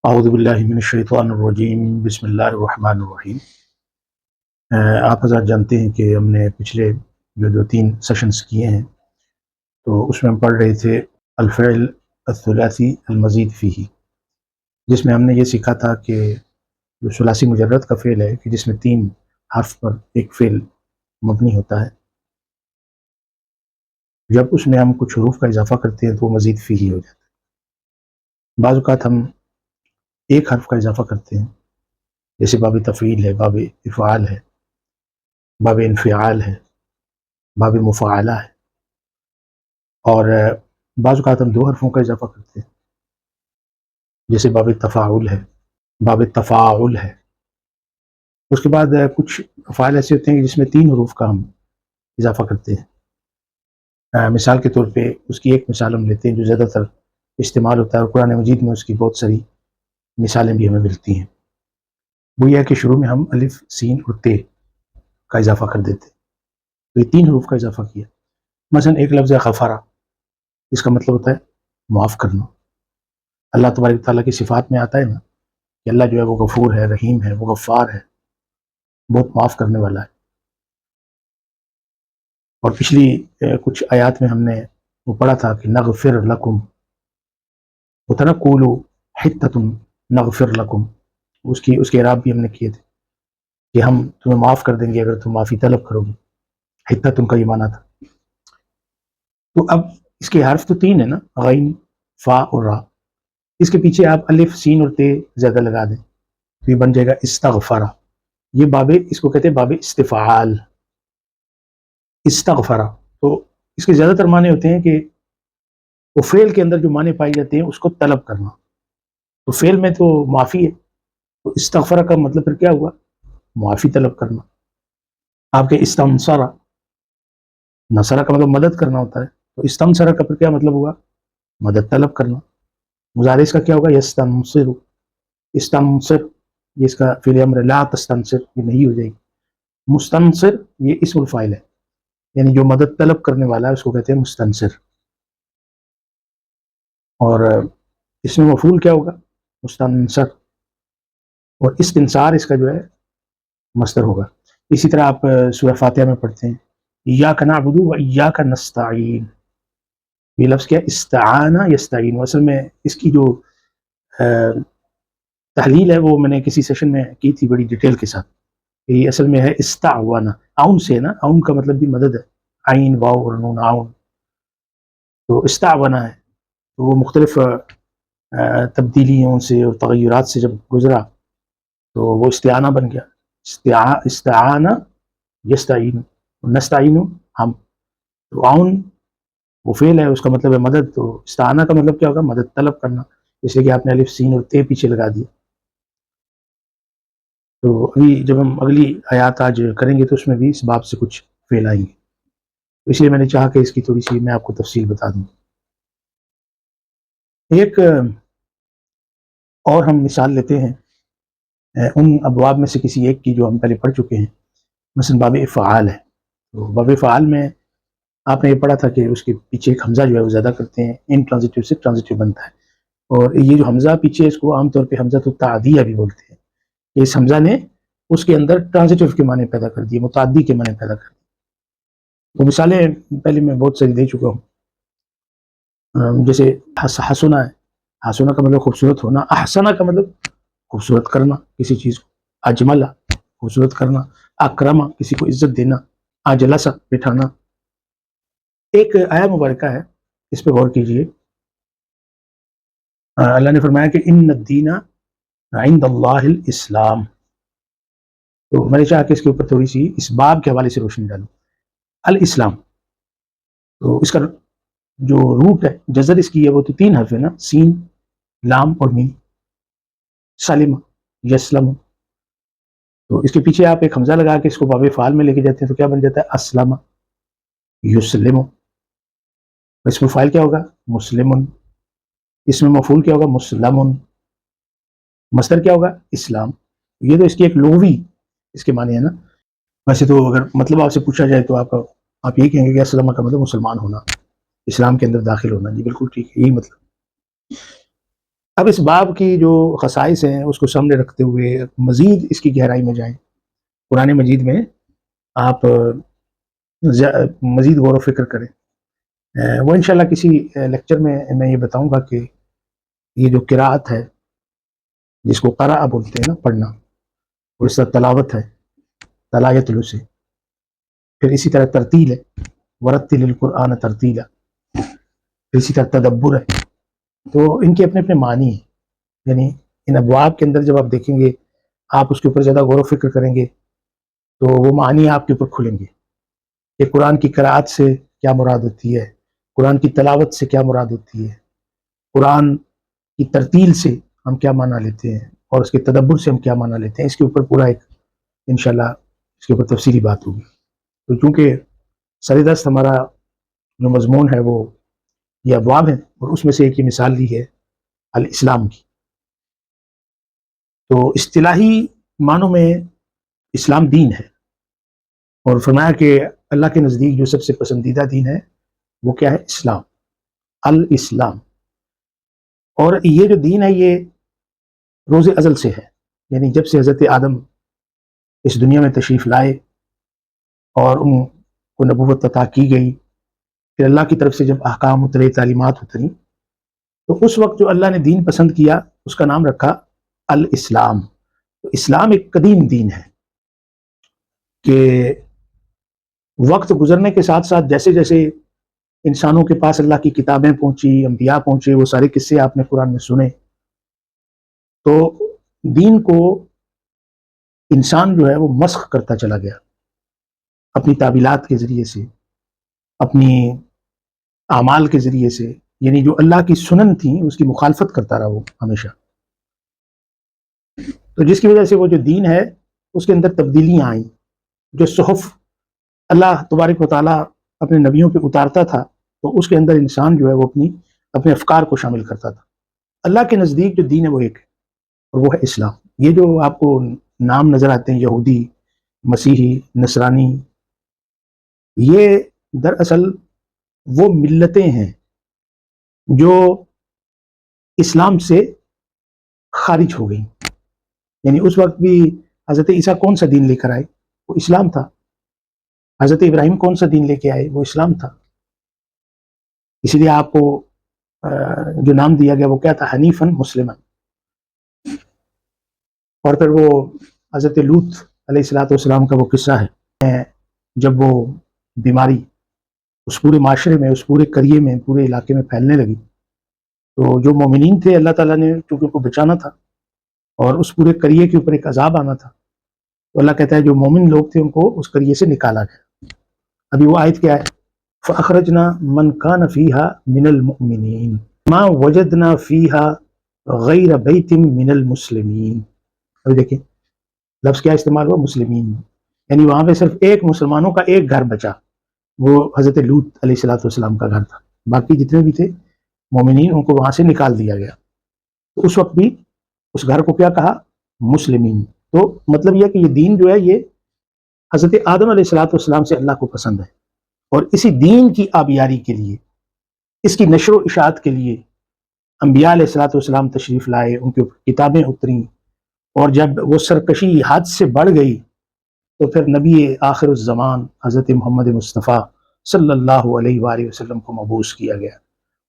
اعوذ باللہ من الشیطان الرجیم بسم اللہ الرحمن الرحیم۔ آپ حضرات جانتے ہیں کہ ہم نے پچھلے جو 2-3 سیشنز کیے ہیں تو اس میں ہم پڑھ رہے تھے الفعل الثلاثی المزید فیہ، جس میں ہم نے یہ سیکھا تھا کہ جو ثلاثی مجرد کا فعل ہے کہ جس میں 3 حرف پر ایک فعل مبنی ہوتا ہے، جب اس میں ہم کچھ حروف کا اضافہ کرتے ہیں تو وہ مزید فیہ ہو جاتا ہے۔ بعض اوقات ہم ایک حرف کا اضافہ کرتے ہیں، جیسے باب تفعیل ہے، باب افعال ہے، باب انفعال ہے، باب مفاعلہ ہے، اور بعض اوقات ہم 2 حرفوں کا اضافہ کرتے ہیں، جیسے باب تفاعل ہے، باب تفاعل ہے۔ اس کے بعد کچھ افعال ایسے ہوتے ہیں کہ جس میں 3 حروف کا ہم اضافہ کرتے ہیں۔ مثال کے طور پہ اس کی ایک مثال ہم لیتے ہیں جو زیادہ تر استعمال ہوتا ہے، اور قرآن مجید میں اس کی بہت ساری مثالیں بھی ہمیں ملتی ہیں۔ وہ یہ ہے کہ شروع میں ہم الف، سین اور تے کا اضافہ کر دیتے ہیں، تو یہ 3 حروف کا اضافہ کیا۔ مثلا ایک لفظ ہے غفرہ، اس کا مطلب ہوتا ہے معاف کرنا۔ اللہ تبارک تعالیٰ کی صفات میں آتا ہے نا کہ اللہ جو ہے وہ غفور ہے، رحیم ہے، وہ غفار ہے، بہت معاف کرنے والا ہے۔ اور پچھلی کچھ آیات میں ہم نے وہ پڑھا تھا کہ نغفر لکم، ہوتا نا قولو حتۃ نغفر لکم، اس کے اعراب بھی ہم نے کیے تھے کہ ہم تمہیں معاف کر دیں گے اگر تم معافی طلب کرو گے۔ حتۃ کا یہ معنی تھا۔ تو اب اس کے حرف تو 3 ہیں نا، غین، فا اور را، اس کے پیچھے آپ الف، سین اور تے زیادہ لگا دیں تو یہ بن جائے گا استغفرہ۔ یہ باب، اس کو کہتے ہیں باب استفعال، استغفرہ۔ تو اس کے زیادہ تر معنی ہوتے ہیں کہ وہ فعل کے اندر جو معنی پائے جاتے ہیں اس کو طلب کرنا، تو فعل میں تو معافی ہے، تو استغفرہ کا مطلب پھر کیا ہوا؟ معافی طلب کرنا۔ آپ کے استنصرہ، نصرہ کا مطلب مدد کرنا ہوتا ہے، تو استنصرہ کا پھر کیا مطلب ہوا؟ مدد طلب کرنا۔ مضارع اس کا کیا ہوگا؟ یستنصر، استنصر یہ اس کا فعل امر، لا تستنصر یہ نہیں ہو جائے گی۔ مستنصر یہ اسم الفاعل ہے، یعنی جو مدد طلب کرنے والا ہے اس کو کہتے ہیں مستنصر۔ اور اس میں مفعول کیا ہوگا؟ مستنصر، اور استنصار اس کا جو ہے مصدر ہوگا۔ اسی طرح آپ سورہ فاتحہ میں پڑھتے ہیں ایاک نعبد و ایاک نستعین، یہ لفظ کیا؟ استعان یستعین۔ اصل میں اس کی جو تحلیل ہے وہ میں نے کسی سیشن میں کی تھی بڑی ڈیٹیل کے ساتھ، یہ اصل میں ہے استعوانا، عون سے نا، عون کا مطلب بھی مدد ہے، عین واو اور نون، عون، تو استعوانا ہے۔ تو وہ مختلف تبدیلیوں سے اور تغیرات سے جب گزرا تو وہ استعانہ بن گیا، استعانہ یستعین، نستعین ہم، تو عون وہ فعل ہے، اس کا مطلب ہے مدد، تو استعانہ کا مطلب کیا ہوگا؟ مدد طلب کرنا، اس لیے کہ آپ نے الف، سین اور تے پیچھے لگا دیا۔ تو ابھی جب ہم اگلی آیات آج کریں گے تو اس میں بھی اس باب سے کچھ فعل آئیں گے، اس لیے میں نے چاہا کہ اس کی تھوڑی سی میں آپ کو تفصیل بتا دوں۔ ایک اور ہم مثال لیتے ہیں ان ابواب میں سے کسی ایک کی جو ہم پہلے پڑھ چکے ہیں، مثلا باب افعال ہے۔ تو باب افعال میں آپ نے یہ پڑھا تھا کہ اس کے پیچھے ایک حمزہ جو ہے وہ زیادہ کرتے ہیں، ان ٹرانزٹیو سے ٹرانزٹیو بنتا ہے، اور یہ جو حمزہ پیچھے اس کو عام طور پہ حمزہ التعدیہ بھی بولتے ہیں، کہ اس حمزہ نے اس کے اندر ٹرانزٹیو کے معنی پیدا کر دیے، متعدی کے معنی پیدا کر دیے۔ تو مثالیں پہلے میں بہت ساری دے چکا ہوں، جیسے حسنہ ہے، حسنہ کا مطلب خوبصورت ہونا، احسنہ کا مطلب خوبصورت کرنا کسی چیز کو، اجملہ خوبصورت کرنا، اکرمہ کسی کو عزت دینا، اجلسہ بٹھانا۔ ایک آیہ مبارکہ ہے، اس پہ غور کیجئے۔ اللہ نے فرمایا کہ ان الدین عند اللہ الاسلام، تو میں نے چاہا کہ اس کے اوپر تھوڑی سی اس باب کے حوالے سے روشنی ڈالوں۔ الاسلام، تو اس کا جو روٹ ہے، جزر اس کی ہے وہ تو 3 حرف ہے نا، سین، لام اور میم، سلم، یسلم، تو اس کے پیچھے آپ ایک حمزہ لگا کے اس کو باب فعال میں لے کے جاتے ہیں تو کیا بن جاتا ہے؟ اسلم یسلم۔ اس میں فاعل کیا ہوگا؟ مسلمن، اس میں مفعول کیا ہوگا؟ مسلمن، مصدر کیا ہوگا؟ اسلام۔ یہ تو اس کی ایک لغوی اس کے معنی ہے نا۔ ویسے تو اگر مطلب آپ سے پوچھا جائے تو آپ یہی کہیں گے کہ اسلم کا مطلب مسلمان ہونا، اسلام کے اندر داخل ہونا، جی بالکل ٹھیک ہے، یہی مطلب۔ اب اس باب کی جو خصائص ہیں اس کو سامنے رکھتے ہوئے مزید اس کی گہرائی میں جائیں، قرآن مجید میں آپ مزید غور و فکر کریں۔ وہ انشاءاللہ کسی لیکچر میں یہ بتاؤں گا کہ یہ جو قراءت ہے، جس کو قراء بولتے ہیں نا، پڑھنا، اور اس طرح تلاوت ہے، تلایت سے، پھر اسی طرح ترتیل ہے، ورتل القرآن ترتیلا، پھر اسی طرح تدبر ہے، تو ان کے اپنے اپنے معنی ہیں۔ یعنی ان ابواب کے اندر جب آپ دیکھیں گے، آپ اس کے اوپر زیادہ غور و فکر کریں گے تو وہ معنی آپ کے اوپر کھلیں گے کہ قرآن کی قراءت سے کیا مراد ہوتی ہے، قرآن کی تلاوت سے کیا مراد ہوتی ہے، قرآن کی ترتیل سے ہم کیا معنی لیتے ہیں، اور اس کے تدبر سے ہم کیا معنی لیتے ہیں۔ اس کے اوپر پورا ایک انشاءاللہ اس کے اوپر تفصیلی بات ہوگی۔ تو چونکہ سر دست ہمارا جو مضمون ہے وہ یہ ابواب ہیں، اور اس میں سے ایک یہ مثال لی ہے الاسلام کی۔ تو اصطلاحی معنوں میں اسلام دین ہے، اور فرمایا کہ اللہ کے نزدیک جو سب سے پسندیدہ دین ہے وہ کیا ہے؟ اسلام، الاسلام۔ اور یہ جو دین ہے یہ روز ازل سے ہے، یعنی جب سے حضرت آدم اس دنیا میں تشریف لائے اور ان کو نبوت عطا کی گئی، پھر اللہ کی طرف سے جب احکام اترے، تعلیمات اتری، تو اس وقت جو اللہ نے دین پسند کیا اس کا نام رکھا الاسلام۔ تو اسلام ایک قدیم دین ہے کہ وقت گزرنے کے ساتھ ساتھ جیسے جیسے انسانوں کے پاس اللہ کی کتابیں پہنچی، انبیاء پہنچے، وہ سارے قصے آپ نے قرآن میں سنے، تو دین کو انسان جو ہے وہ مسخ کرتا چلا گیا اپنی تعبیلات کے ذریعے سے، اپنی اعمال کے ذریعے سے، یعنی جو اللہ کی سنن تھی اس کی مخالفت کرتا رہا وہ ہمیشہ۔ تو جس کی وجہ سے وہ جو دین ہے اس کے اندر تبدیلیاں آئیں، جو صحف اللہ تبارک و تعالیٰ اپنے نبیوں پہ اتارتا تھا تو اس کے اندر انسان جو ہے وہ اپنے افکار کو شامل کرتا تھا۔ اللہ کے نزدیک جو دین ہے وہ ایک ہے، اور وہ ہے اسلام۔ یہ جو آپ کو نام نظر آتے ہیں، یہودی، مسیحی، نصرانی، یہ دراصل وہ ملتیں ہیں جو اسلام سے خارج ہو گئیں۔ یعنی اس وقت بھی حضرت عیسیٰ کون سا دین لے کر آئے؟ وہ اسلام تھا۔ حضرت ابراہیم کون سا دین لے کے آئے؟ وہ اسلام تھا۔ اسی لیے آپ کو جو نام دیا گیا وہ کیا تھا؟ حنیفاً مسلماً۔ اور پھر وہ حضرت لوط علیہ السلام کا وہ قصہ ہے، جب وہ بیماری اس پورے معاشرے میں، اس پورے قریے میں، پورے علاقے میں پھیلنے لگی، تو جو مومنین تھے اللہ تعالیٰ نے چونکہ ان کو بچانا تھا اور اس پورے قریے کے اوپر ایک عذاب آنا تھا، تو اللہ کہتا ہے جو مومن لوگ تھے ان کو اس قریے سے نکالا گیا۔ ابھی وہ آیت کیا ہے؟ فَأَخْرَجْنَا مَنْ كَانَ فِيهَا مِنَ الْمُؤْمِنِينَ مَا وَجَدْنَا فِيهَا غَيْرَ بَيْتٍ مِنَ الْمُسْلِمِينَ۔ ابھی دیکھیں لفظ کیا استعمال ہوا؟ مسلمین، یعنی وہاں پہ صرف ایک مسلمانوں کا ایک گھر بچا، وہ حضرت لوط علیہ السلام کا گھر تھا، باقی جتنے بھی تھے مومنین ان کو وہاں سے نکال دیا گیا۔ تو اس وقت بھی اس گھر کو کیا کہا؟ مسلمین۔ تو مطلب یہ کہ یہ دین جو ہے یہ حضرت آدم علیہ السلام سے اللہ کو پسند ہے، اور اسی دین کی آبیاری کے لیے، اس کی نشر و اشاعت کے لیے انبیاء علیہ السلام تشریف لائے، ان کے اوپر کتابیں اتریں، اور جب وہ سرکشی حد سے بڑھ گئی تو پھر نبی آخر الزمان حضرت محمد مصطفیٰ صلی اللہ علیہ وآلہ وسلم کو مبعوث کیا گیا،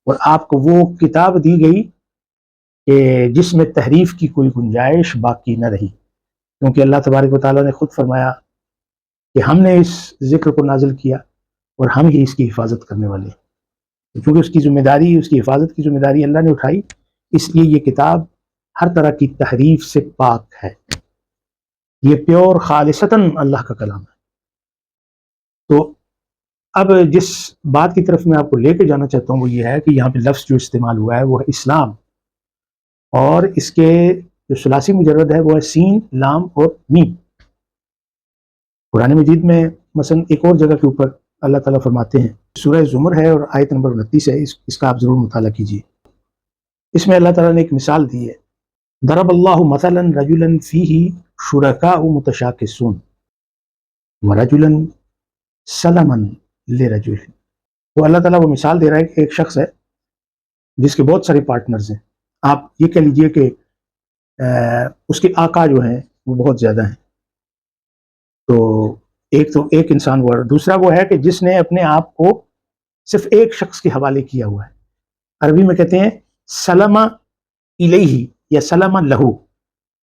اور آپ کو وہ کتاب دی گئی کہ جس میں تحریف کی کوئی گنجائش باقی نہ رہی، کیونکہ اللہ تبارک و تعالیٰ نے خود فرمایا کہ ہم نے اس ذکر کو نازل کیا اور ہم ہی اس کی حفاظت کرنے والے ہیں۔ چونکہ اس کی ذمہ داری، اس کی حفاظت کی ذمہ داری اللہ نے اٹھائی، اس لیے یہ کتاب ہر طرح کی تحریف سے پاک ہے، یہ پیور خالصتاً اللہ کا کلام ہے۔ تو اب جس بات کی طرف میں آپ کو لے کے جانا چاہتا ہوں وہ یہ ہے کہ یہاں پہ لفظ جو استعمال ہوا ہے وہ ہے اسلام، اور اس کے جو ثلاثی مجرد ہے وہ ہے سین، لام اور میم۔ قرآن مجید میں مثلا ایک اور جگہ کے اوپر اللہ تعالیٰ فرماتے ہیں، سورہ زمر ہے اور آیت نمبر 29 ہے، اس کا آپ ضرور مطالعہ کیجیے۔ اس میں اللہ تعالیٰ نے ایک مثال دی ہے، ضرب اللہ مثلا رجلا فیہ شرکاء متشاکسون ورجلا سلما لرجل۔ تو اللہ تعالیٰ وہ مثال دے رہا ہے کہ ایک شخص ہے جس کے بہت سارے پارٹنرز ہیں، آپ یہ کہہ لیجئے کہ اس کے آقا جو ہیں وہ بہت زیادہ ہیں. تو ایک انسان وہ، دوسرا وہ ہے کہ جس نے اپنے آپ کو صرف ایک شخص کے حوالے کیا ہوا ہے. عربی میں کہتے ہیں سلم الیہ یا سلم لہو،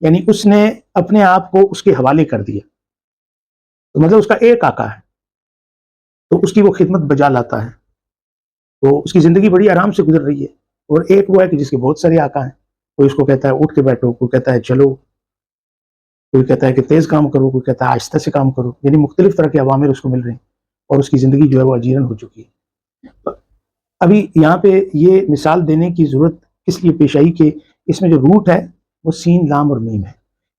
یعنی اس نے اپنے آپ کو اس کے حوالے کر دیا. تو مطلب اس کا ایک آقا ہے تو اس کی وہ خدمت بجا لاتا ہے، تو اس کی زندگی بڑی آرام سے گزر رہی ہے. اور ایک وہ ہے کہ جس کے بہت سارے آقا ہیں، کوئی اس کو کہتا ہے اٹھ کے بیٹھو، کوئی کہتا ہے چلو، کوئی کہتا ہے کہ تیز کام کرو، کوئی کہتا ہے آہستہ سے کام کرو، یعنی مختلف طرح کے عوامر اس کو مل رہے ہیں اور اس کی زندگی جو ہے وہ اجیرن ہو چکی ہے. ابھی یہاں پہ یہ مثال دینے کی ضرورت اس لیے پیش آئی کہ اس میں جو روٹ ہے وہ سین لام اور میم ہے.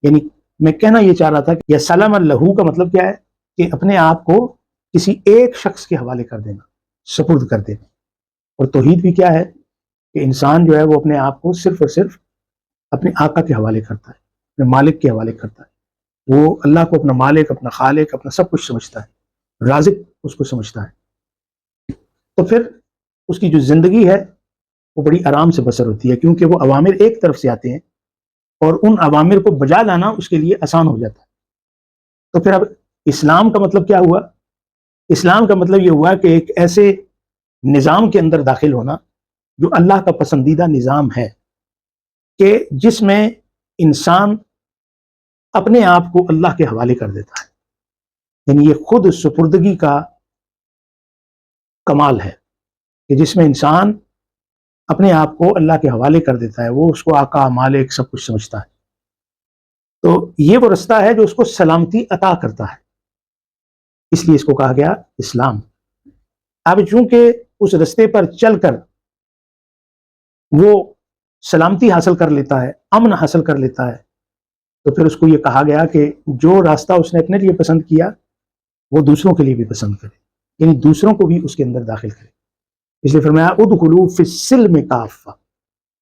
یعنی میں کہنا یہ چاہ رہا تھا کہ یہ سلام اللہو کا مطلب کیا ہے کہ اپنے آپ کو کسی ایک شخص کے حوالے کر دینا، سپرد کر دینا. اور توحید بھی کیا ہے کہ انسان جو ہے وہ اپنے آپ کو صرف اور صرف اپنے آقا کے حوالے کرتا ہے، اپنے مالک کے حوالے کرتا ہے. وہ اللہ کو اپنا مالک، اپنا خالق، اپنا سب کچھ سمجھتا ہے، رازق اس کو سمجھتا ہے. تو پھر اس کی جو زندگی ہے وہ بڑی آرام سے بسر ہوتی ہے، کیونکہ وہ عوامر ایک طرف سے آتے ہیں اور ان عوامر کو بجا لانا اس کے لیے آسان ہو جاتا ہے. تو پھر اب اسلام کا مطلب کیا ہوا؟ اسلام کا مطلب یہ ہوا کہ ایک ایسے نظام کے اندر داخل ہونا جو اللہ کا پسندیدہ نظام ہے، کہ جس میں انسان اپنے آپ کو اللہ کے حوالے کر دیتا ہے. یعنی یہ خود سپردگی کا کمال ہے کہ جس میں انسان اپنے آپ کو اللہ کے حوالے کر دیتا ہے، وہ اس کو آقا، مالک، سب کچھ سمجھتا ہے. تو یہ وہ رستہ ہے جو اس کو سلامتی عطا کرتا ہے، اس لیے اس کو کہا گیا اسلام. اب چونکہ اس رستے پر چل کر وہ سلامتی حاصل کر لیتا ہے، امن حاصل کر لیتا ہے، تو پھر اس کو یہ کہا گیا کہ جو راستہ اس نے اپنے لیے پسند کیا وہ دوسروں کے لیے بھی پسند کرے، یعنی دوسروں کو بھی اس کے اندر داخل کرے. اس لیے فرمایا ادخلوا فی السلم کافہ.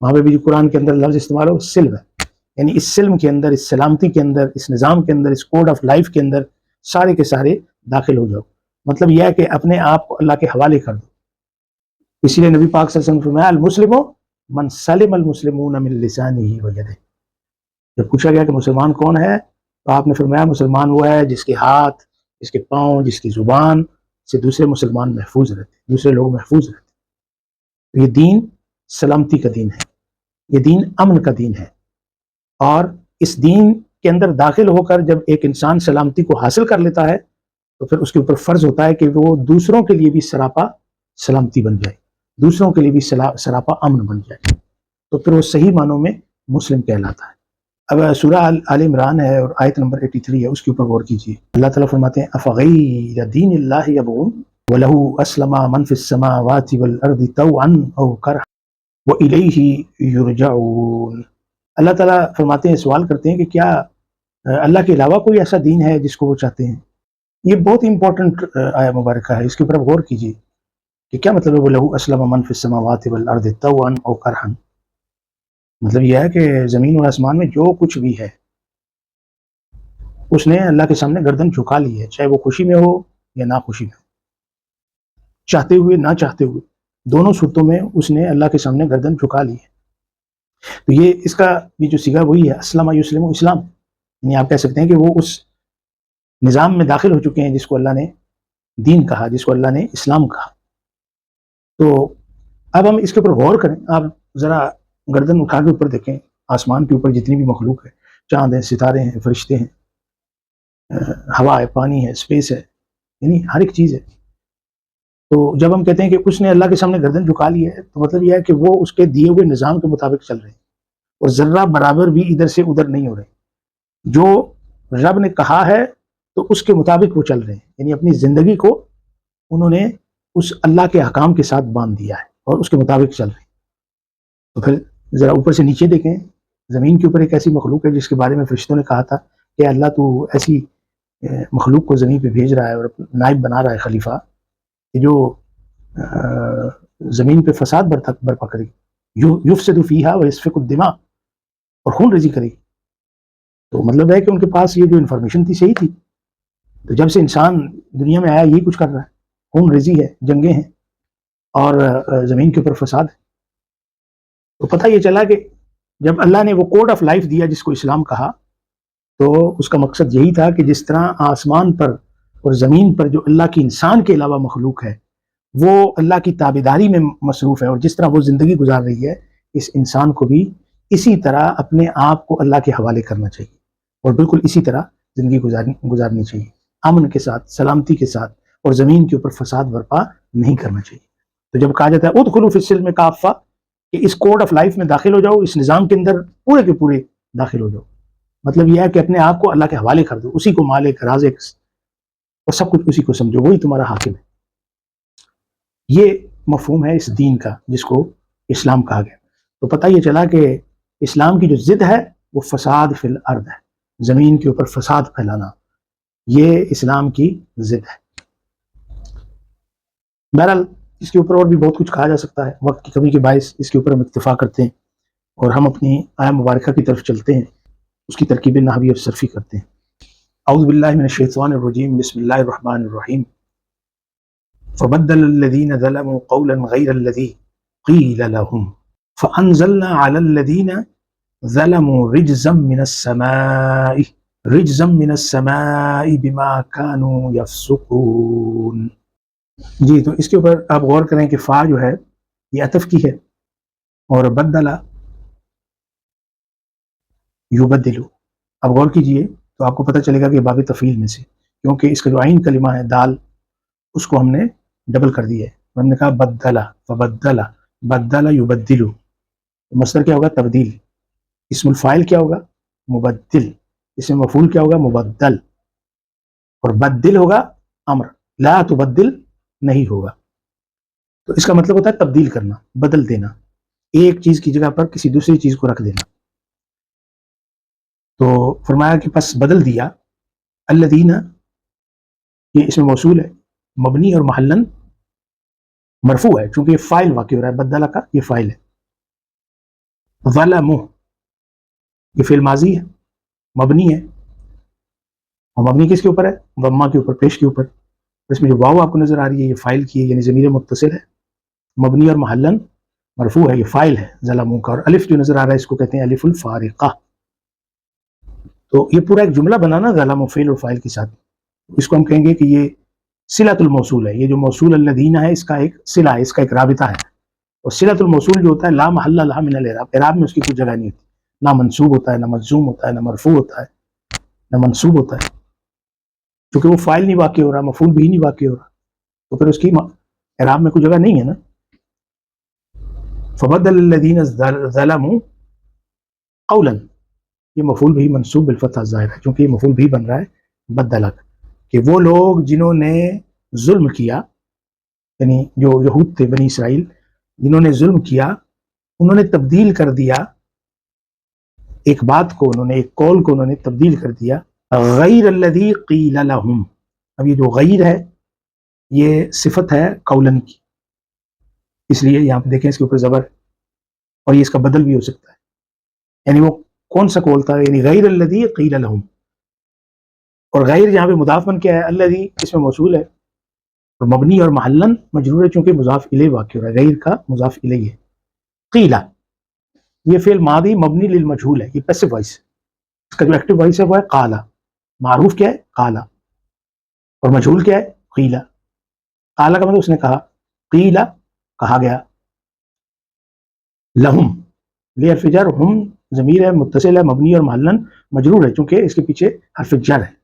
وہاں پہ بھی جو قرآن کے اندر لفظ استعمال ہو سلم ہے، یعنی اس سلم کے اندر، اس سلامتی کے اندر، اس نظام کے اندر، اس کوڈ آف لائف کے اندر سارے کے سارے داخل ہو جاؤ. مطلب یہ ہے کہ اپنے آپ کو اللہ کے حوالے کر دو. اسی لیے نبی پاک صلی اللہ علیہ وسلم فرمایا المسلم من سلم المسلمون من لسانہ ویدہ. جب پوچھا گیا کہ مسلمان کون ہے تو آپ نے فرمایا مسلمان وہ ہے جس کے ہاتھ، جس کے پاؤں، جس کی زبان سے دوسرے مسلمان محفوظ رہتے، دوسرے لوگ محفوظ رہتے. یہ دین سلامتی کا دین ہے، یہ دین امن کا دین ہے. اور اس دین کے اندر داخل ہو کر جب ایک انسان سلامتی کو حاصل کر لیتا ہے تو پھر اس کے اوپر فرض ہوتا ہے کہ وہ دوسروں کے لیے بھی سراپا سلامتی بن جائے، دوسروں کے لیے بھی سراپا امن بن جائے. تو پھر وہ صحیح معنوں میں مسلم کہلاتا ہے. اب سورہ آل عمران ہے اور آیت نمبر 83 ہے، اس کے اوپر غور کیجیے. اللہ تعالیٰ فرماتے ہیں افغیر دین اللہ یبغون وَلَهُ أَسْلَمَ مَنْ فِي السَّمَاوَاتِ وَالْأَرْضِ طَوْعًا أَوْ كَرْهًا وَإِلَيْهِ يُرْجَعُونَ. اللہ تعالیٰ فرماتے ہیں، سوال کرتے ہیں کہ کیا اللہ کے علاوہ کوئی ایسا دین ہے جس کو وہ چاہتے ہیں؟ یہ بہت امپورٹنٹ آیہ مبارکہ ہے، اس کے اوپر غور کیجیے کہ کیا مطلب ہے وَلَهُ أَسْلَمَ مَنْ فِي السَّمَاوَاتِ وَالْأَرْضِ طَوْعًا أَوْ كَرْهًا. مطلب یہ ہے کہ زمین اور آسمان میں جو کچھ بھی ہے اس نے اللہ کے سامنے گردن جھکا لی ہے، چاہے وہ خوشی میں ہو یا ناخوشی میں، چاہتے ہوئے نہ چاہتے ہوئے، دونوں صورتوں میں اس نے اللہ کے سامنے گردن جھکا لی ہے. تو یہ اس کا بھی جو صیغہ وہی ہے اسلم یسلم اسلام، یعنی آپ کہہ سکتے ہیں کہ وہ اس نظام میں داخل ہو چکے ہیں جس کو اللہ نے دین کہا، جس کو اللہ نے اسلام کہا. تو اب ہم اس کے اوپر غور کریں. آپ ذرا گردن اٹھا کے اوپر دیکھیں، آسمان کے اوپر جتنی بھی مخلوق ہے، چاند ہیں، ستارے ہیں، فرشتے ہیں، ہوا ہے، پانی ہے، اسپیس ہے، یعنی ہر ایک چیز ہے. تو جب ہم کہتے ہیں کہ اس نے اللہ کے سامنے گردن جھکا لی ہے تو مطلب یہ ہے کہ وہ اس کے دیے ہوئے نظام کے مطابق چل رہے ہیں اور ذرہ برابر بھی ادھر سے ادھر نہیں ہو رہے. جو رب نے کہا ہے تو اس کے مطابق وہ چل رہے ہیں، یعنی اپنی زندگی کو انہوں نے اس اللہ کے احکام کے ساتھ باندھ دیا ہے اور اس کے مطابق چل رہے ہیں. تو پھر ذرا اوپر سے نیچے دیکھیں، زمین کے اوپر ایک ایسی مخلوق ہے جس کے بارے میں فرشتوں نے کہا تھا کہ اللہ تو ایسی مخلوق کو زمین پہ بھیج رہا ہے اور نائب بنا رہا ہے، خلیفہ، کہ جو زمین پہ فساد برپا کرے گی، یفسد فیہا ویسفک الدماء، اور خون ریزی کرے گی. تو مطلب ہے کہ ان کے پاس یہ جو انفارمیشن تھی صحیح تھی. تو جب سے انسان دنیا میں آیا یہی کچھ کر رہا ہے، خون ریزی ہے، جنگیں ہیں اور زمین کے اوپر فساد ہے. تو پتہ یہ چلا کہ جب اللہ نے وہ کوڈ آف لائف دیا جس کو اسلام کہا، تو اس کا مقصد یہی تھا کہ جس طرح آسمان پر اور زمین پر جو اللہ کی انسان کے علاوہ مخلوق ہے وہ اللہ کی تابعداری میں مصروف ہے، اور جس طرح وہ زندگی گزار رہی ہے، اس انسان کو بھی اسی طرح اپنے آپ کو اللہ کے حوالے کرنا چاہیے اور بالکل اسی طرح زندگی گزارنی چاہیے، امن کے ساتھ، سلامتی کے ساتھ، اور زمین کے اوپر فساد برپا نہیں کرنا چاہیے۔ تو جب کہا جاتا ہے ادخلوا فی السلم کافہ، کہ اس کوڈ آف لائف میں داخل ہو جاؤ، اس نظام کے اندر پورے کے پورے داخل ہو جاؤ، مطلب یہ ہے کہ اپنے آپ کو اللہ کے حوالے کر دو، اسی کو مالک رازق اور سب کچھ اسی کو سمجھو، وہی تمہارا حاکم ہے۔ یہ مفہوم ہے اس دین کا جس کو اسلام کہا گیا۔ تو پتہ یہ چلا کہ اسلام کی جو ضد ہے وہ فساد فی الارض ہے، زمین کے اوپر فساد پھیلانا، یہ اسلام کی ضد ہے۔ بہرحال اس کے اوپر اور بھی بہت کچھ کہا جا سکتا ہے، وقت کی کمی کے باعث اس کے اوپر ہم اکتفا کرتے ہیں اور ہم اپنی آیہ مبارکہ کی طرف چلتے ہیں، اس کی ترکیب نحوی اور صرفی کرتے ہیں۔ اعوذ باللہ من الشیطان الرجیم، بسم اللہ الرحمن الرحیم۔ فبدل الذین ظلموا قولا غیر الذی قیل لهم فانزلنا علی الذین ظلموا رجزا من السماء بما كانوا یفسقون۔ جی، تو اس کے اوپر آپ غور کریں کہ فا جو ہے یہ عطف کی ہے، اور بدلا یبدلو، اب غور کیجئے تو آپ کو پتہ چلے گا کہ باب تفعیل میں سے، کیونکہ اس کا جو عین کلمہ ہے دال، اس کو ہم نے ڈبل کر دیا ہے، ہم نے کہا بدلا، فبدلا، بدلا یبدلو، مصدر کیا ہوگا؟ تبدیل، اسم الفاعل کیا ہوگا؟ مبدل، اسم مفعول کیا ہوگا؟ مبدل، اور بدل ہوگا امر، لا تبدل نہیں ہوگا۔ تو اس کا مطلب ہوتا ہے تبدیل کرنا، بدل دینا، ایک چیز کی جگہ پر کسی دوسری چیز کو رکھ دینا۔ تو فرمایا کہ پس بدل دیا، الذین، یہ اسم موصول ہے، مبنی اور محلن مرفوع ہے چونکہ یہ فاعل واقع ہو رہا ہے، بدلہ کا یہ فاعل ہے، ظلموا یہ فعل ماضی ہے، مبنی ہے، اور مبنی کس کے اوپر ہے؟ ضمہ کے اوپر، پیش کے اوپر۔ اس میں جو واو آپ کو نظر آ رہی ہے یہ فاعل کی ہے، یعنی ضمیر متصل ہے، مبنی اور محلن مرفوع ہے، یہ فاعل ہے ظلموا کا، اور الف جو نظر آ رہا ہے اس کو کہتے ہیں الف الفارقہ۔ تو یہ پورا ایک جملہ بنانا ظلموا فعل اور فاعل کے ساتھ، اس کو ہم کہیں گے کہ یہ صلۃ الموصول ہے، یہ جو موصول الذین ہے اس کا ایک صلہ ہے، اس کا ایک رابطہ ہے، اور صلۃ الموصول جو ہوتا ہے لا محل لها من الاعراب، اعراب میں اس کی کوئی جگہ نہیں ہوتی، نہ منصوب ہوتا ہے، نہ مجزوم ہوتا ہے، نہ مرفوع ہوتا ہے، نہ منصوب ہوتا ہے، کیونکہ وہ فاعل نہیں واقع ہو رہا، مفعول بھی نہیں واقع ہو رہا، تو پھر اس کی اعراب میں کوئی جگہ نہیں ہے نا۔ فبدل الذین ظلموا قولا، یہ مفعول بھی منصوب بالفتح الظاہر ہے، کیونکہ یہ مفعول بھی بن رہا ہے بدلا، کہ وہ لوگ جنہوں نے ظلم کیا، یعنی جو یہود تھے بنی اسرائیل، جنہوں نے ظلم کیا، انہوں نے تبدیل کر دیا ایک بات کو، انہوں نے ایک قول کو انہوں نے تبدیل کر دیا، غیر الذی قیل لہم۔ اب یہ جو غیر ہے یہ صفت ہے قولن کی، اس لیے یہاں پہ دیکھیں اس کے اوپر زبر، اور یہ اس کا بدل بھی ہو سکتا ہے، یعنی وہ کون سا قول تھا؟ یعنی غیر الذی قیل لہم، اور غیر یہاں پہ مضاف بن کے ہے، الذی اس میں موصول ہے، اور مبنی اور محلن مجرور ہے چونکہ مضاف الیہ واقع ہو رہا ہے، غیر کا مضاف الیہ ہے۔ قیلا یہ فعل ماضی مبنی للمجہول ہے، یہ پیسو وائس، اس کا جو ایکٹیو وائس ہے وہ ہے قالا، معروف کیا ہے؟ قالا، اور مجہول کیا ہے؟ قیلا۔ قالا کا مطلب اس نے کہا، قیلا کہا گیا، لہم حرف جر، ہم ضمیر ہے متصل ہے، مبنی اور محلن مجرور ہے چونکہ اس کے پیچھے حرف جر ہے۔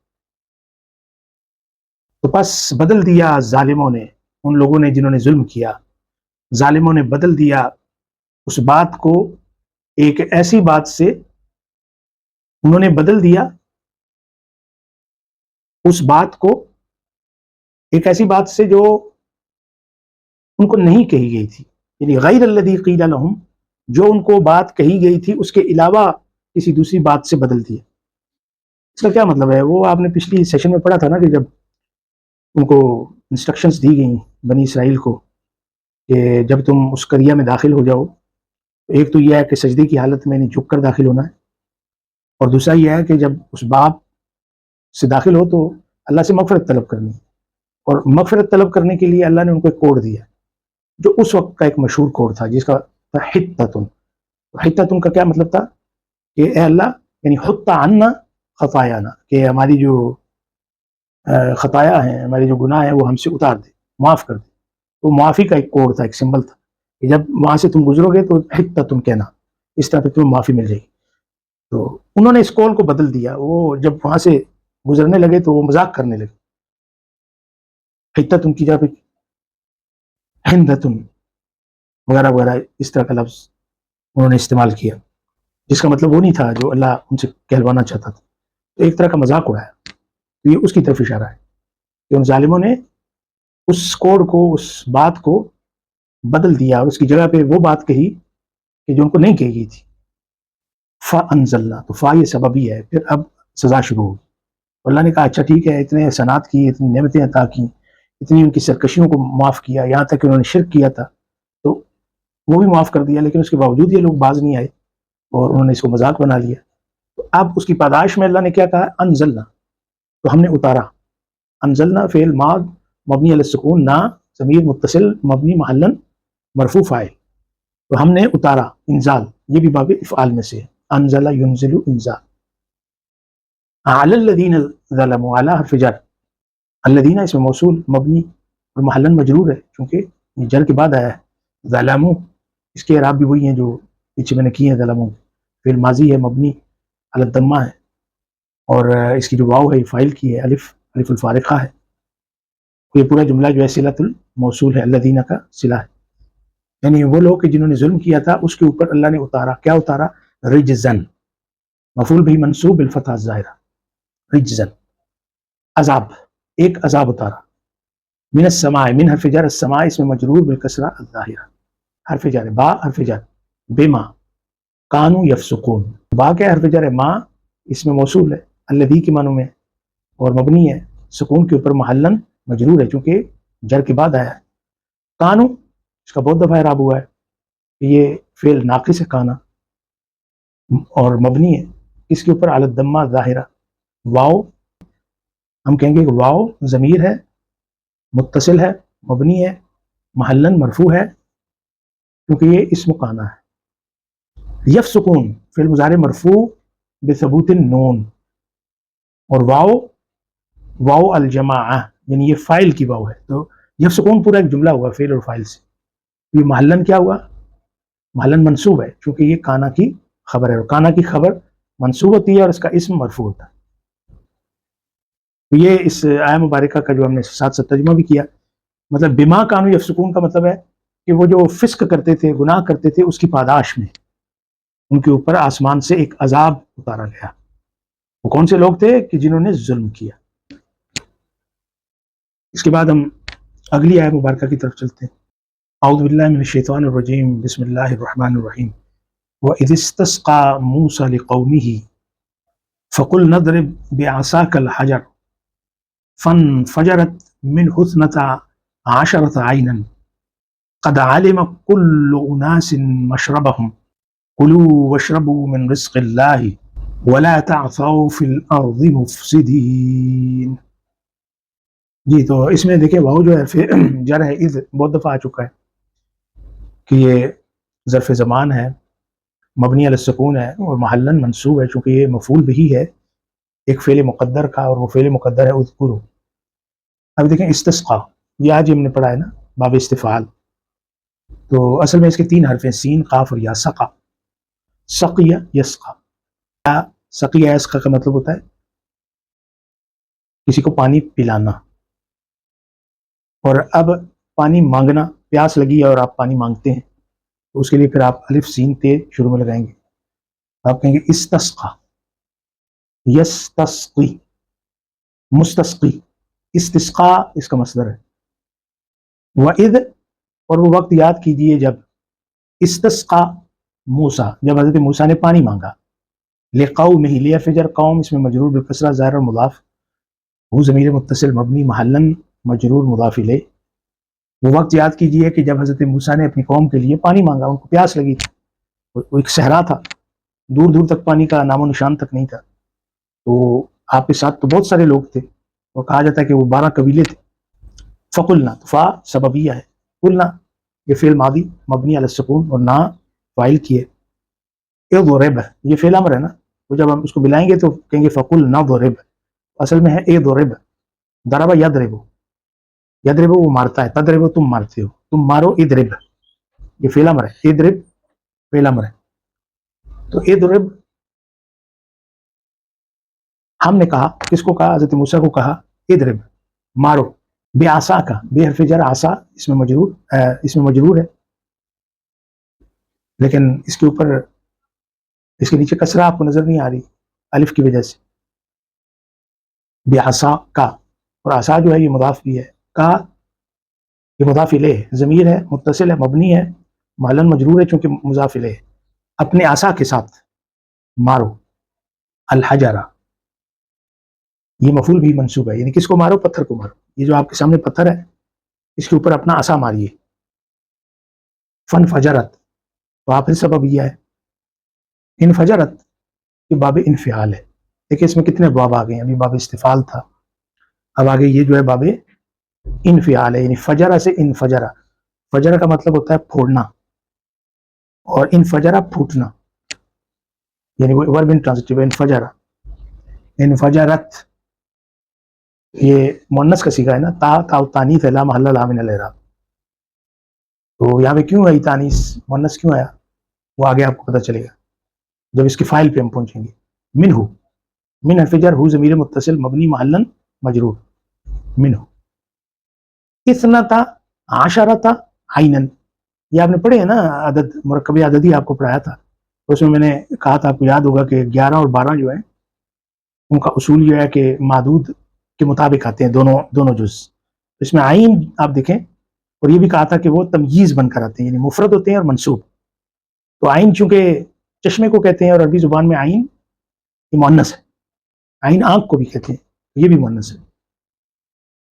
تو پس بدل دیا ظالموں نے، ان لوگوں نے جنہوں نے ظلم کیا، ظالموں نے بدل دیا اس بات کو ایک ایسی بات سے، انہوں نے بدل دیا اس بات کو ایک ایسی بات سے جو ان کو نہیں کہی گئی تھی، یعنی غیر الذی قیل لہم، جو ان کو بات کہی گئی تھی اس کے علاوہ کسی دوسری بات سے بدل دیا۔ اس کا کیا مطلب ہے؟ وہ آپ نے پچھلی سیشن میں پڑھا تھا نا کہ جب ان کو انسٹرکشنز دی گئیں بنی اسرائیل کو کہ جب تم اس قریہ میں داخل ہو جاؤ، ایک تو یہ ہے کہ سجدے کی حالت میں نہیں جھک کر داخل ہونا ہے، اور دوسرا یہ ہے کہ جب اس باپ سے داخل ہو تو اللہ سے مغفرت طلب کرنی ہے، اور مغفرت طلب کرنے کے لیے اللہ نے ان کو ایک کوڈ دیا جو اس وقت کا ایک مشہور کوڈ تھا جس کا حتتن، حتتن کا کیا مطلب تھا کہ اے اللہ یعنی حط عنا خطایانا، کہ ہماری جو خطایا ہیں، ہمارے جو گناہ ہیں وہ ہم سے اتار دے، معاف کر دے. تو معافی کا ایک کوڈ تھا، ایک سمبل تھا کہ جب وہاں سے تم گزرو گے تو حتتن کہنا، اس طرح پہ تمہیں معافی مل جائے گی. تو انہوں نے اس کول کو بدل دیا. وہ جب وہاں سے گزرنے لگے تو وہ مذاق کرنے لگے، حتتن کی جگہ پہ ہندتن وغیرہ وغیرہ اس طرح کا لفظ انہوں نے استعمال کیا، جس کا مطلب وہ نہیں تھا جو اللہ ان سے کہلوانا چاہتا تھا. تو ایک طرح کا مذاق اڑایا. تو یہ اس کی طرف اشارہ ہے کہ ان ظالموں نے اس کوڈ کو، اس بات کو بدل دیا اور اس کی جگہ پہ وہ بات کہی کہ جو ان کو نہیں کہی گئی تھی. فَأَنزَلْنَا، تو فا یہ سببی ہے، پھر اب سزا شروع ہوگی. اللہ نے کہا اچھا ٹھیک ہے، اتنے احسانات کی، اتنی نعمتیں عطا کی، اتنی ان کی سرکشیوں کو معاف کیا، یہاں تک کہ انہوں نے شرک کیا تھا تو وہ بھی معاف کر دیا، لیکن اس کے باوجود یہ لوگ باز نہیں آئے اور انہوں نے اس کو مذاق بنا لیا. تو اب اس کی پاداش میں اللہ نے کیا کہا؟ انزلنا، تو ہم نے اتارا. انزلنا فعل ماض مبنی علی السکون، نا ضمیر متصل مبنی محلن مرفوع فاعل. تو ہم نے اتارا، انزال یہ بھی باب افعال میں سے ہے، انزل ینزل انزال. علی الذین ظلموا، علی حرف جر، الذین اس میں موصول مبنی اور محلن مجرور ہے چونکہ یہ جر کے بعد آیا ہے. ظلموا اس کے اعراب بھی وہی ہیں جو پیچھے میں نے کیے ہیں. ظلموا فعل ماضی ہے مبنی علی الضمہ ہے، اور اس کی جو واو ہے یہ فاعل کی ہے، الف الفارقہ ہے. یہ پورا جملہ جو ہے صلۃ الموصول ہے، الذین کا صلہ ہے، یعنی وہ لوگ کہ جنہوں نے ظلم کیا تھا اس کے اوپر اللہ نے اتارا. کیا اتارا؟ رجزن، مفعول بھی منصوب بالفتحہ الظاہرہ، رجزن عذاب، ایک عذاب اتارا. من السماء، من حرف جر، السماء اس میں مجرور بالکسرہ الظاہرہ، حرف جر با حرف جر بما کانوا یفسقون. با کیا حرف جر ہے؟ ما اس میں موصول ہے الذی کے معنوں میں اور مبنی ہے سکون کے اوپر محلن مجرور ہے چونکہ جر کے بعد آیا ہے. کانو اس کا بہت دفعہ اعراب ہوا ہے کہ یہ فعل ناقص ہے کانا اور مبنی ہے اس کے اوپر علی الضمہ ظاہرہ. واو ہم کہیں گے کہ واو ضمیر ہے متصل ہے مبنی ہے محلن مرفوع ہے کیونکہ یہ اسم کانا ہے. یفسقون فعل مضارع مرفوع بثبوت النون، اور واو الجماعہ یعنی یہ فاعل کی واو ہے. تو یفسقون پورا ایک جملہ ہوا فعل اور فاعل سے. یہ محلن کیا ہوا؟ محلن منصوب ہے چونکہ یہ کانا کی خبر ہے، اور کانا کی خبر منصوب ہوتی ہے اور اس کا اسم مرفوع ہوتا ہے. یہ اس آیہ مبارکہ کا جو ہم نے ساتھ ساتھ ترجمہ بھی کیا، مطلب بما کانوا یفسقون کا مطلب ہے کہ وہ جو فسق کرتے تھے، گناہ کرتے تھے، اس کی پاداش میں ان کے اوپر آسمان سے ایک عذاب اتارا گیا. وہ کون سے لوگ تھے؟ کہ جنہوں نے ظلم کیا. اس کے بعد ہم اگلی آیہ مبارکہ کی طرف چلتے ہیں. اعوذ باللہ من الشیطان الرجیم، بسم اللہ الرحمن الرحیم. وَإِذِ اسْتَسْقَىٰ مُوسَىٰ لِقَوْمِهِ فَقُلْنَا اضْرِبْ بِعَصَاكَ الْحَجَرَ فَانْفَجَرَتْ مِنْهُ اثْنَتَا عَشَرَةَ عَيْنًا قَدْ عَلِمَ كُلُّ أُنَاسٍ مَشْرَبَهُمْ كُلُوا وَاشْرَبُوا مِنْ رِزْقِ اللَّهِ وَلَا تَعْثَوْا فِي الْأَرْضِ مُفْسِدِينَ. جی تو اس میں دیکھیں واو جو ہے جر ہے، اذ بہت دفعہ آ چکا ہے کہ یہ ظرف زمان ہے، مبنی علی السکون ہے اور محلن منصوب ہے چونکہ یہ مفعول بھی ہے ایک فعل مقدر کا، اور وہ فعل مقدر ہے اذکروا. اب دیکھیں استسقا، یہ آج ہم نے پڑھا ہے نا باب استفعال. تو اصل میں اس کے تین حرف ہیں، سین قاف اور یا. سقا، سقیا یسقا. سقیا یسقا کا مطلب ہوتا ہے کسی کو پانی پلانا، اور اب پانی مانگنا، پیاس لگی ہے اور آپ پانی مانگتے ہیں تو اس کے لیے پھر آپ الف سین تے شروع میں لگائیں گے. آپ کہیں گے استسقا، یستسقی، مستسقی. استسقا اس کا مصدر ہے. وَإِذْ اور وہ وقت یاد کیجئے جب استسقا موسیٰ، جب حضرت موسیٰ نے پانی مانگا. لقومہ، لحرف جر قوم اس میں مجرور بالکسرہ ظاہر اور مضاف، وہ ضمیر متصل مبنی محلن مجرور مضاف الیہ. وہ وقت یاد کیجئے کہ جب حضرت موسیٰ نے اپنی قوم کے لیے پانی مانگا، ان کو پیاس لگی تھی، وہ ایک صحرا تھا، دور دور تک پانی کا نام و نشان تک نہیں تھا. تو آپ کے ساتھ تو بہت سارے لوگ تھے، اور کہا جاتا ہے کہ وہ 12 قبیلے تھے. فقلنا، تو فا سببیہ ہے، قلنا یہ فعل ماضی مبنی علی السکون اور نا فاعل کی ہے. اضرب، یہ فعل امر ہے نا، تو جب ہم اس کو بلائیں گے تو کہیں گے فقل نضرب، اصل میں ہے اضرب، ضرب یضرب، یضرب وہ مارتا ہے، تضرب تم مارتے ہو، تم مارو، اضرب یہ فعل امر ہے، اضرب فعل امر ہے. تو اضرب ہم نے کہا، کس کو کہا؟ حضرت موسیٰ کو کہا اضرب مارو، بے آسا کا، بے حرف جر آسا اس میں مجرور ہے، لیکن اس کے اوپر اس کے نیچے کسرہ آپ کو نظر نہیں آ رہی الف کی وجہ سے، بے آسا کا، اور آسا جو ہے یہ مضاف بھی ہے، کا یہ مضاف الیہ ہے، ضمیر ہے، متصل ہے، مبنی ہے، محلاً مجرور ہے چونکہ مضاف الیہ ہے. اپنے آسا کے ساتھ مارو، الحجرہ یہ مفعول بھی منصوب ہے، یعنی کس کو مارو؟ پتھر کو مارو، یہ جو آپ کے سامنے پتھر ہے اس کے اوپر اپنا عصا ماریے. فن فجرت تو آپ نے سبب یہ ہے، انفجرت یہ باب انفعال ہے. دیکھیں اس میں کتنے باب آ گئے ہیں، ابھی باب استفعال تھا، اب آگے یہ جو ہے باب انفعال ہے، یعنی فجرہ سے انفجرہ، فجرہ کا مطلب ہوتا ہے پھوڑنا، اور انفجرہ پھوٹنا، یعنی وہ ورب انٹرانزٹیو ہے، انفجرہ، انفجرت یہ مؤنث کا صیغہ ہے نا، تا تانیث لا محل لها من الاعراب. تو یہاں پہ کیوں ہے تانیث مؤنث کیوں آیا وہ آگے آپ کو پتہ چلے گا جب اس کے فائل پہ ہم پہنچیں گے. منہ، من حرف جر، ہو ضمیر متصل مبنی محلا مجرور، منہ. اثنتا عشرتا عینن، یہ آپ نے پڑھے ہیں نا، عدد مرکب عددی آپ کو پڑھایا تھا، اس میں نے کہا تھا، آپ کو یاد ہوگا کہ 11 اور 12 جو ہیں ان کا اصول یہ ہے کہ معدود کے مطابق آتے ہیں دونوں جز. اس میں عین آپ دیکھیں، اور یہ بھی کہا تھا کہ وہ تمییز بن کر آتے ہیں، یعنی مفرد ہوتے ہیں اور منصوب. تو عین چونکہ چشمے کو کہتے ہیں اور عربی زبان میں عین یہ مؤنث ہے، عین آنکھ کو بھی کہتے ہیں، یہ بھی مؤنث ہے.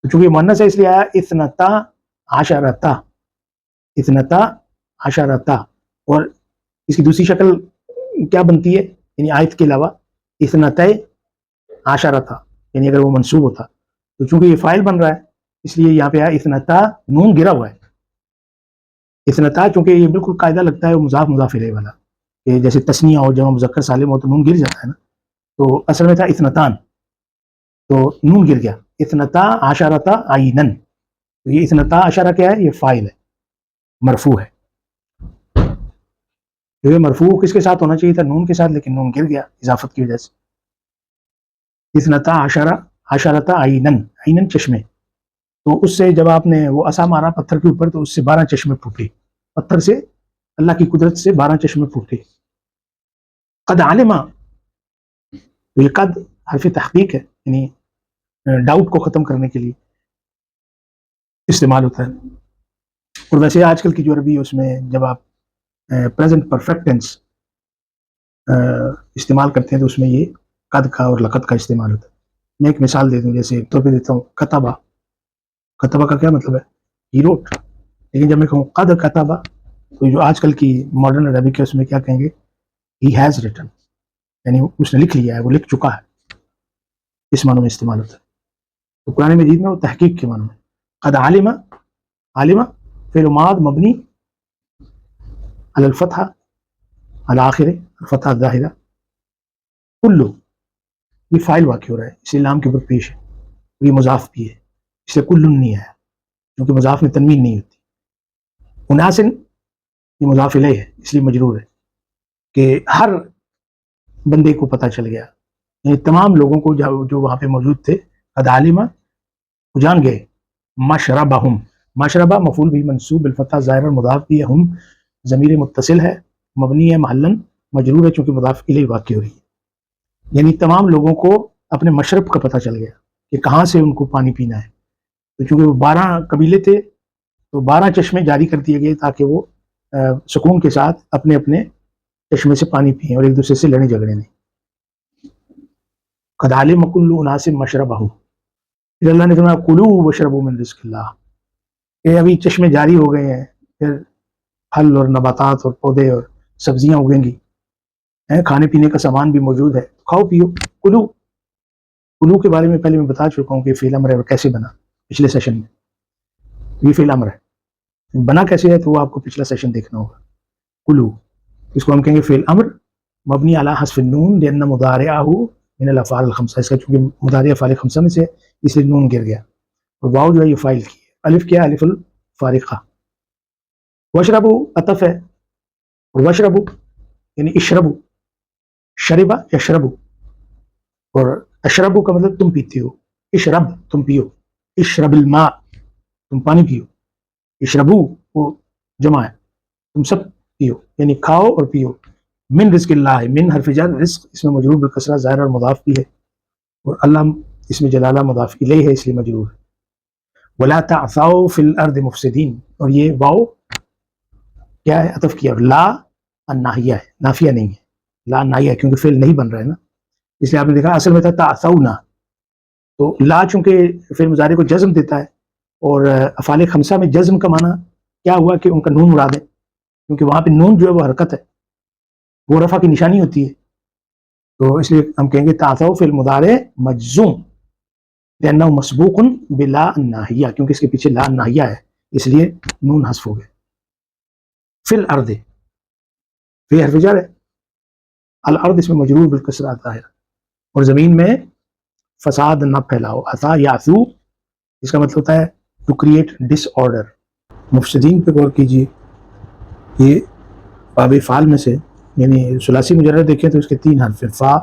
تو چونکہ مؤنث ہے اس لیے آیا اثنتا عشرتا، اثنتا عشرتا. اور اس کی دوسری شکل کیا بنتی ہے، یعنی آیت کے علاوہ اثنتا عشرتا، یعنی اگر وہ منصوب ہوتا، تو چونکہ یہ فاعل بن رہا ہے اس لیے یہاں پہ آیا اثنتا، نون گرا ہوا ہے. اثنتا چونکہ یہ بالکل قاعدہ لگتا ہے وہ مضاف مضاف الیہ والا، کہ جیسے تسنیہ ہو، جمع مذکر سالم ہو تو نون گر جاتا ہے نا، تو اصل میں تھا اثنتان، تو نون گر گیا، اثنتا عشرتا عینن. تو یہ اثنتا عشرہ کیا ہے؟ یہ فاعل ہے، مرفوع ہے. یہ مرفوع کس کے ساتھ ہونا چاہیے تھا؟ نون کے ساتھ، لیکن نون گر گیا اضافت کی وجہ سے. اثنتا عشرہ عشرتا عینن، عینن چشمے. تو اس سے جب آپ نے وہ عصا مارا پتھر کے اوپر تو اس سے 12 چشمے پھوٹے، پتھر سے اللہ کی قدرت سے 12 چشمے پھوٹے. قد علما، یہ قد حرف تحقیق ہے، یعنی ڈاؤٹ کو ختم کرنے کے لیے استعمال ہوتا ہے. اور ویسے آج کل کی جو عربی ہے اس میں جب آپ پریزنٹ پرفیکٹ ٹینس استعمال کرتے ہیں تو اس میں یہ قد کا اور لقد کا استعمال ہوتا ہے. میں ایک مثال دے دوں، جیسے طور پہ دیتا ہوں کتبہ، کتبہ کا کیا مطلب ہے؟ He wrote. لیکن جب میں کہوں قد کتبہ تو جو آج کل کی ماڈرن عربک ہے اس میں کیا کہیں گے؟ ہی ہیز ریٹن، یعنی اس نے لکھ لیا ہے، وہ لکھ چکا ہے، اس معنوں میں استعمال ہوتا ہے. تو قرآن مجید میں وہ تحقیق کے معنوں میں. قد علم، علم فعل ماض مبنی علی الفتح علی آخر الفتح الظاہرہ، کلو یہ فاعل واقع ہو رہا ہے اس لیے لام کے اوپر پیش ہے، یہ مضاف بھی ہے اس لیے کل نہیں آیا کیونکہ مضاف میں تنوین نہیں ہوتی. اناسن یہ مضاف الیہ ہے اس لیے مجرور ہے، کہ ہر بندے کو پتہ چل گیا، یعنی تمام لوگوں کو جو وہاں پہ موجود تھے. قد علم وہ جان گئے، مشربہم، مشربہ مفعول بھی منصوب بالفتح ظاہر، مضاف بھی ہے، ہم ضمیر متصل ہے مبنی ہے محلاً مجرور ہے چونکہ مضاف الیہ واقع ہو رہی ہے. یعنی تمام لوگوں کو اپنے مشرب کا پتہ چل گیا کہ کہاں سے ان کو پانی پینا ہے. تو چونکہ وہ 12 قبیلے تھے تو 12 چشمے جاری کر دیے گئے تاکہ وہ سکون کے ساتھ اپنے اپنے چشمے سے پانی پئیں اور ایک دوسرے سے لڑیں جھگڑے نہیں. قد علم کل اناس مشربہ، پھر اللہ نے فرمایا کلوا واشربوا من رزق اللہ، کہ ابھی چشمے جاری ہو گئے ہیں، پھر پھل اور نباتات اور پودے اور سبزیاں اگیں گی، کھانے پینے کا سامان بھی موجود ہے، کھاؤ پیو. کلو، کلو کے بارے میں پہلے میں بتا چکا ہوں کہ فعل امر ہے اور کیسے بنا پچھلے سیشن میں. یہ فعل امر ہے، بنا کیسے ہے تو وہ آپ کو پچھلا سیشن دیکھنا ہوگا. کلو اس کو ہم کہیں گے فعل امر، مبنی علی حذف النون لأن مضارعہ من الافعال الخمسہ، اس کا چونکہ مضارع افعال خمسہ میں سے اس لیے نون گر گیا، اور واو جو ہے یہ فاعل کی ہے، الف کیا ہے؟ الف الفارقہ. وشربو عطف ہے، اور وشربو یعنی اشربو، شربا یشربو، اور اشربو کا مطلب تم پیتے ہو، اشرب تم پیو، اشرب الماء تم پانی پیو، اشربو وہ جمع ہے تم سب پیو یعنی کھاؤ اور پیو. من رزق اللہ، من حرف جر، رزق اس میں مجرور بالکسرہ ظاہر اور مضاف بھی ہے، اور اللہ اس میں جلالہ مضاف الیہ ہے اس لیے مجرور ہے. ولا تعثوا فی الارض مفسدین، اور یہ واو کیا ہے؟ عطف کیا، لا الناہیہ ہے، نافیہ نہیں ہے، لا ناہیہ کیونکہ فعل نہیں بن رہا ہے نا، اس لیے آپ نے دیکھا اصل میں تھا تعثونا، تو لا چونکہ فعل مضارع کو جزم دیتا ہے، اور افعال خمسہ میں جزم کا معنی کیا ہوا کہ ان کا نون اڑا دیں، کیونکہ وہاں پہ نون جو ہے وہ حرکت ہے، وہ رفع کی نشانی ہوتی ہے، تو اس لیے ہم کہیں گے تعثوا فعل مضارع مجزوم لأنه مسبوق بلا الناہیہ، کیونکہ اس کے پیچھے لا الناہیہ ہے اس لیے نون حذف ہو گئے. فی الارض، فی حرف جر ہے، الارض اس میں مجرور بالکسرہ ظاہر، اور زمین میں فساد نہ پھیلاؤ. عطا یعثو اس کا مطلب ہوتا ہے ٹو کریٹ ڈس آرڈر. مفسدین پہ غور کیجیے، یہ باب فعال میں سے یعنی ثلاثی مجرد دیکھیں تو اس کے 3 حرف ہیں، فا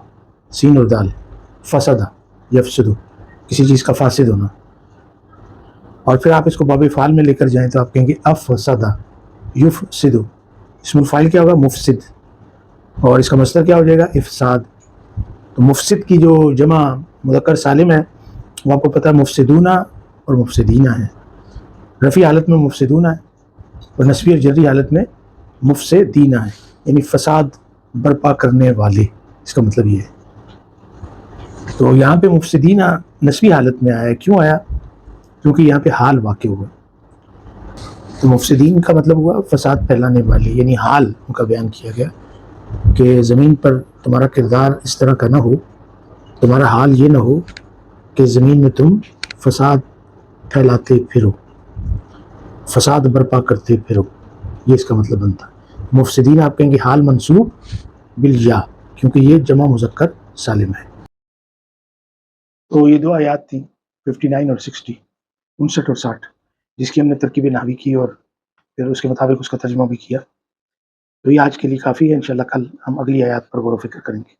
سین اور دال. فسد یفسد، کسی چیز کا فاسد ہونا، اور پھر آپ اس کو باب فعال میں لے کر جائیں تو آپ کہیں گے افسد یفسد، اسم الفاعل کیا ہوگا؟ مفسد، اور اس کا مصدر کیا ہو جائے گا؟ افساد. تو مفسد کی جو جمع مذکر سالم ہے وہ آپ کو پتہ ہے مفسدونہ اور مفسدینہ ہے، رفعی حالت میں مفسدونہ ہے اور نصبی اور جری حالت میں مفسدینہ ہے، یعنی فساد برپا کرنے والے، اس کا مطلب یہ ہے. تو یہاں پہ مفسدینہ نصبی حالت میں آیا، کیوں آیا؟ کیونکہ یہاں پہ حال واقع ہوا، تو مفسدین کا مطلب ہوا فساد پھیلانے والے، یعنی حال ان کا بیان کیا گیا کہ زمین پر تمہارا کردار اس طرح کا نہ ہو، تمہارا حال یہ نہ ہو کہ زمین میں تم فساد پھیلاتے پھرو، فساد برپا کرتے پھرو، یہ اس کا مطلب بنتا. مفسدین آپ کہیں گے حال منصوب بالیا، کیونکہ یہ جمع مذکر سالم ہے. تو یہ 2 آیات تھی 59 اور 60، 59 اور 60، جس کی ہم نے ترکیب نحوی کی اور پھر اس کے مطابق اس کا ترجمہ بھی کیا. تو یہ آج کے لیے کافی ہے، انشاءاللہ کل ہم اگلی آیات پر غور و فکر کریں گے.